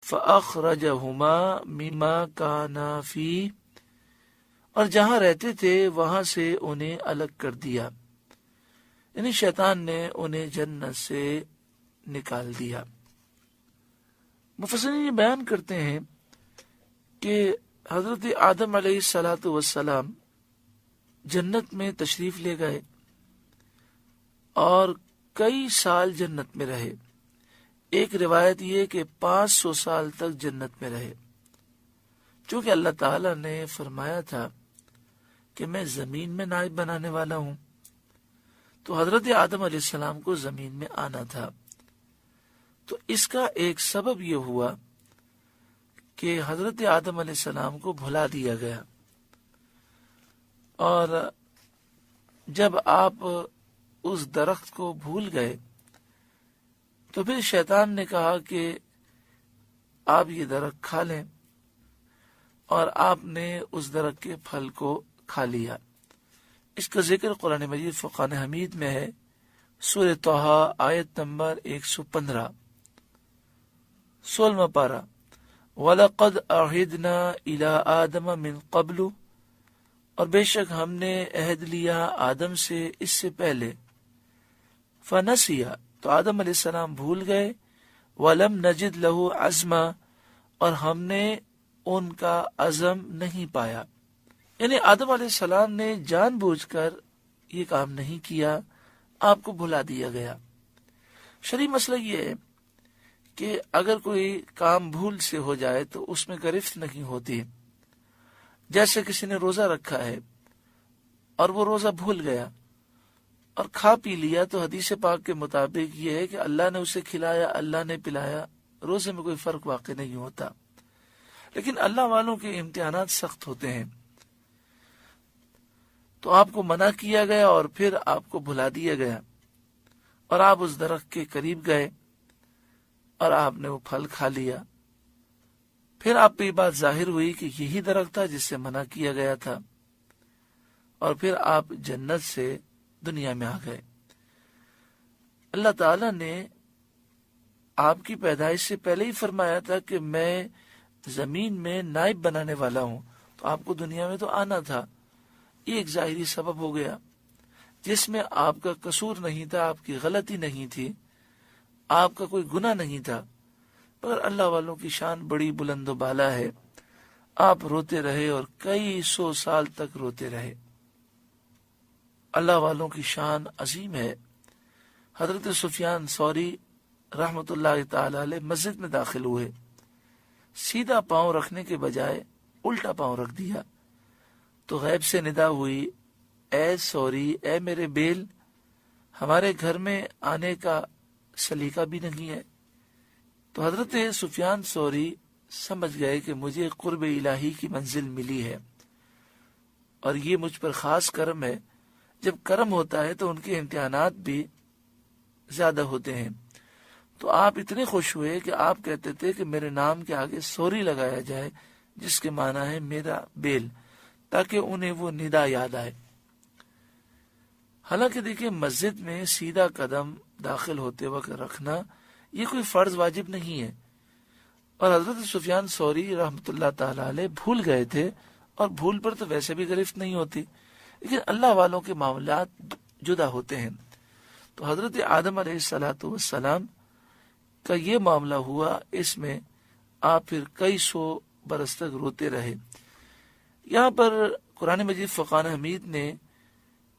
فَأَخْرَجَهُمَا مِمَّا كَانَا فِيهِ، اور جہاں رہتے تھے وہاں سے انہیں الگ کر دیا، یعنی شیطان نے انہیں جنت سے نکال دیا۔ مفسرین یہ بیان کرتے ہیں کہ حضرت آدم علیہ السلام جنت میں تشریف لے گئے اور کئی سال جنت میں رہے۔ ایک روایت یہ کہ 500 سال تک جنت میں رہے، چونکہ اللہ تعالی نے فرمایا تھا کہ میں زمین میں نائب بنانے والا ہوں، تو حضرت آدم علیہ السلام کو زمین میں آنا تھا۔ تو اس کا ایک سبب یہ ہوا کہ حضرت آدم علیہ السلام کو بھلا دیا گیا، اور جب آپ اس درخت کو بھول گئے تو پھر شیطان نے کہا کہ آپ یہ درخت کھا لیں، اور آپ نے اس درخت کے پھل کو کھا لیا۔ اس کا ذکر قرآن مجید فرقان حمید میں ہے، سورہ طٰہٰ آیت نمبر 115، 16واں پارہ۔ وَلَقَدْ أَعْهِدْنَا إِلَىٰ آدَمَ مِن قَبْلُ، اور بے شک ہم نے عہد لیا آدم سے اس سے پہلے، فَنَسِيَ، تو آدم علیہ السلام بھول گئے، وَلَمْ نَجِدْ لَهُ عَزْمًا، اور ہم نے ان کا عزم نہیں پایا، یعنی آدم علیہ السلام نے جان بوجھ کر یہ کام نہیں کیا، آپ کو بھلا دیا گیا۔ شرعی مسئلہ یہ ہے کہ اگر کوئی کام بھول سے ہو جائے تو اس میں گرفت نہیں ہوتی۔ جیسے کسی نے روزہ رکھا ہے اور وہ روزہ بھول گیا اور کھا پی لیا، تو حدیث پاک کے مطابق یہ ہے کہ اللہ نے اسے کھلایا، اللہ نے پلایا، روزے میں کوئی فرق واقع نہیں ہوتا۔ لیکن اللہ والوں کے امتحانات سخت ہوتے ہیں، تو آپ کو منع کیا گیا اور پھر آپ کو بھلا دیا گیا، اور آپ اس درخت کے قریب گئے اور آپ نے وہ پھل کھا لیا۔ پھر آپ پہ یہ بات ظاہر ہوئی کہ یہی درخت تھا جس سے منع کیا گیا تھا، اور پھر آپ جنت سے دنیا میں آ گئے۔ اللہ تعالی نے آپ کی پیدائش سے پہلے ہی فرمایا تھا کہ میں زمین میں نائب بنانے والا ہوں، تو آپ کو دنیا میں تو آنا تھا۔ یہ ایک ظاہری سبب ہو گیا جس میں آپ کا قصور نہیں تھا، آپ کی غلطی نہیں تھی، آپ کا کوئی گناہ نہیں تھا، مگر اللہ والوں کی شان بڑی بلند و بالا ہے۔ آپ روتے رہے اور کئی 100 سال تک روتے رہے۔ اللہ والوں کی شان عظیم ہے۔ حضرت سفیان ثوری رحمۃ اللہ تعالی علیہ مسجد میں داخل ہوئے، سیدھا پاؤں رکھنے کے بجائے الٹا پاؤں رکھ دیا، تو غیب سے ندا ہوئی، اے ثوری، اے میرے بیل، ہمارے گھر میں آنے کا سلیقہ بھی نہیں ہے۔ تو حضرت سفیان ثوری سمجھ گئے کہ مجھے قرب الہی کی منزل ملی ہے، اور یہ مجھ پر خاص کرم ہے۔ جب کرم ہوتا ہے تو ان کے امتحانات بھی زیادہ ہوتے ہیں۔ تو آپ اتنے خوش ہوئے کہ آپ کہتے تھے کہ میرے نام کے آگے ثوری لگایا جائے، جس کے معنی ہے میرا بیل، تاکہ انہیں وہ ندا یاد آئے۔ حالانکہ دیکھیں، مسجد میں سیدھا قدم داخل ہوتے وقت رکھنا یہ کوئی فرض واجب نہیں ہے، اور حضرت سفیان ثوری رحمۃ اللہ تعالی علیہ بھول گئے تھے، اور بھول پر تو ویسے بھی گرفت نہیں ہوتی، لیکن اللہ والوں کے معاملات جدا ہوتے ہیں۔ تو حضرت آدم علیہ السلام کا یہ معاملہ ہوا، اس میں آپ پھر کئی 100 برس تک روتے رہے۔ یہاں پر قرآن مجید فرقان حمید نے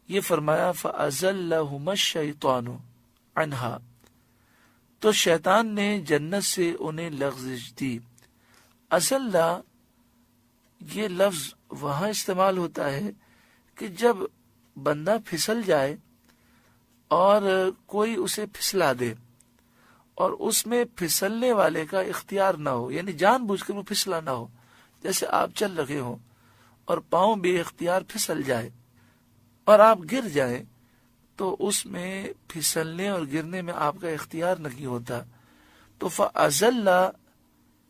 یہ فرمایا فَأَزَلَّهُمَا الشَّيْطَانُ عَنْهَا، تو شیطان نے جنت سے انہیں لغزش دی۔ ازلّہ یہ لفظ وہاں استعمال ہوتا ہے کہ جب بندہ پھسل جائے اور کوئی اسے پھسلا دے، اور اس میں پھسلنے والے کا اختیار نہ ہو، یعنی جان بوجھ کر وہ پھسلا نہ ہو۔ جیسے آپ چل رہے ہوں اور پاؤں بے اختیار پھسل جائے اور آپ گر جائیں، تو اس میں پھسلنے اور گرنے میں آپ کا اختیار نہیں ہوتا۔ تو فَأَزَلَّ،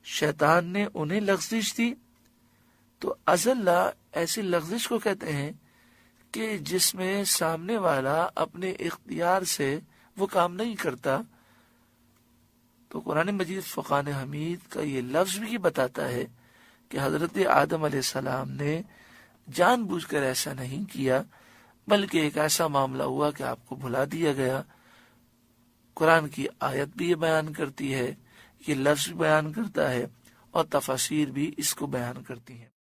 شیطان نے انہیں لغزش دی۔ تو ازلّہ ایسی لغزش کو کہتے ہیں کہ جس میں سامنے والا اپنے اختیار سے وہ کام نہیں کرتا، تو قرآن مجید فرقان حمید کا یہ لفظ بھی بتاتا ہے کہ حضرت آدم علیہ السلام نے جان بوجھ کر ایسا نہیں کیا، بلکہ ایک ایسا معاملہ ہوا کہ آپ کو بھلا دیا گیا۔ قرآن کی آیت بھی یہ بیان کرتی ہے، یہ لفظ بھی بیان کرتا ہے، اور تفاسیر بھی اس کو بیان کرتی ہیں۔